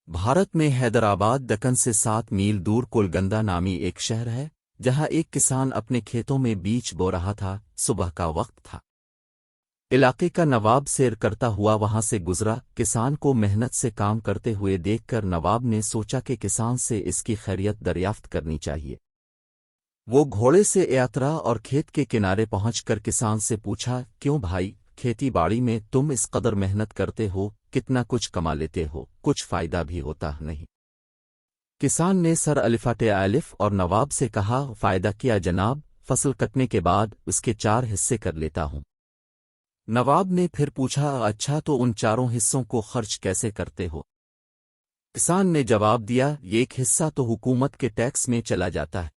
بھارت میں حیدرآباد دکن سے 7 میل دور کولگندا نامی ایک شہر ہے، جہاں ایک کسان اپنے کھیتوں میں بیج بو رہا تھا۔ صبح کا وقت تھا۔ علاقے کا نواب سیر کرتا ہوا وہاں سے گزرا۔ کسان کو محنت سے کام کرتے ہوئے دیکھ کر نواب نے سوچا کہ کسان سے اس کی خیریت دریافت کرنی چاہیے۔ وہ گھوڑے سے اترا اور کھیت کے کنارے پہنچ کر کسان سے پوچھا، کیوں بھائی، کھیتی باڑی میں تم اس قدر محنت کرتے ہو، کتنا کچھ کما لیتے ہو، کچھ فائدہ بھی ہوتا نہیں؟ کسان نے سر الفاٹے الف اور نواب سے کہا، فائدہ کیا جناب، فصل کٹنے کے بعد اس کے 4 حصے کر لیتا ہوں۔ نواب نے پھر پوچھا، اچھا تو ان 4 حصوں کو خرچ کیسے کرتے ہو؟ کسان نے جواب دیا، ایک حصہ تو حکومت کے ٹیکس میں چلا جاتا ہے،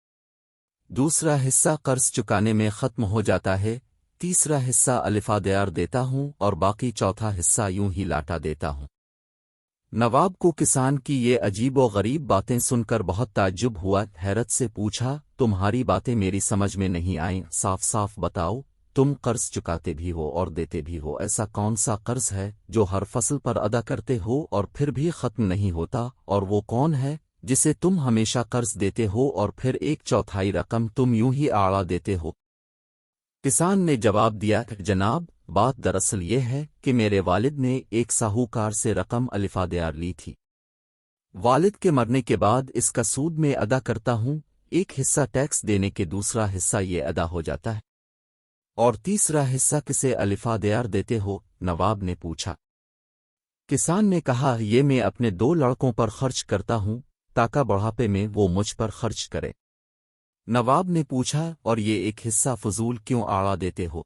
دوسرا حصہ قرض چکانے میں ختم ہو جاتا ہے، تیسرا حصہ الفادیار دیتا ہوں اور باقی چوتھا حصہ یوں ہی لاٹا دیتا ہوں۔ نواب کو کسان کی یہ عجیب و غریب باتیں سن کر بہت تعجب ہوا۔ حیرت سے پوچھا، تمہاری باتیں میری سمجھ میں نہیں آئیں، صاف صاف بتاؤ، تم قرض چکاتے بھی ہو اور دیتے بھی ہو، ایسا کون سا قرض ہے جو ہر فصل پر ادا کرتے ہو اور پھر بھی ختم نہیں ہوتا، اور وہ کون ہے جسے تم ہمیشہ قرض دیتے ہو اور پھر 1/4 رقم تم یوں ہی آڑا دیتے ہو؟ کسان نے جواب دیا، جناب، بات دراصل یہ ہے کہ میرے والد نے ایک ساہوکار سے رقم الفادیار لی تھی۔ والد کے مرنے کے بعد اس کا سود میں ادا کرتا ہوں، ایک حصہ ٹیکس دینے کے دوسرا حصہ یہ ادا ہو جاتا ہے، اور تیسرا حصہ کسے الفادیار دیتے ہو؟ نواب نے پوچھا۔ کسان نے کہا، یہ میں اپنے 2 لڑکوں پر خرچ کرتا ہوں تاکہ بڑھاپے میں وہ مجھ پر خرچ کرے۔ نواب نے پوچھا، اور یہ ایک حصہ فضول کیوں آڑا دیتے ہو؟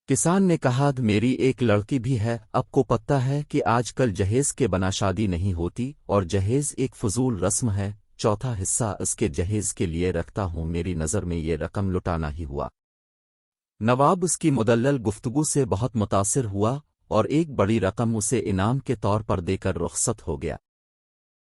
کسان نے کہا، میری ایک لڑکی بھی ہے، اب کو پتہ ہے کہ آج کل جہیز کے بنا شادی نہیں ہوتی، اور جہیز ایک فضول رسم ہے، چوتھا حصہ اس کے جہیز کے لیے رکھتا ہوں، میری نظر میں یہ رقم لٹانا ہی ہوا۔ نواب اس کی مدلل گفتگو سے بہت متاثر ہوا اور ایک بڑی رقم اسے انعام کے طور پر دے کر رخصت ہو گیا۔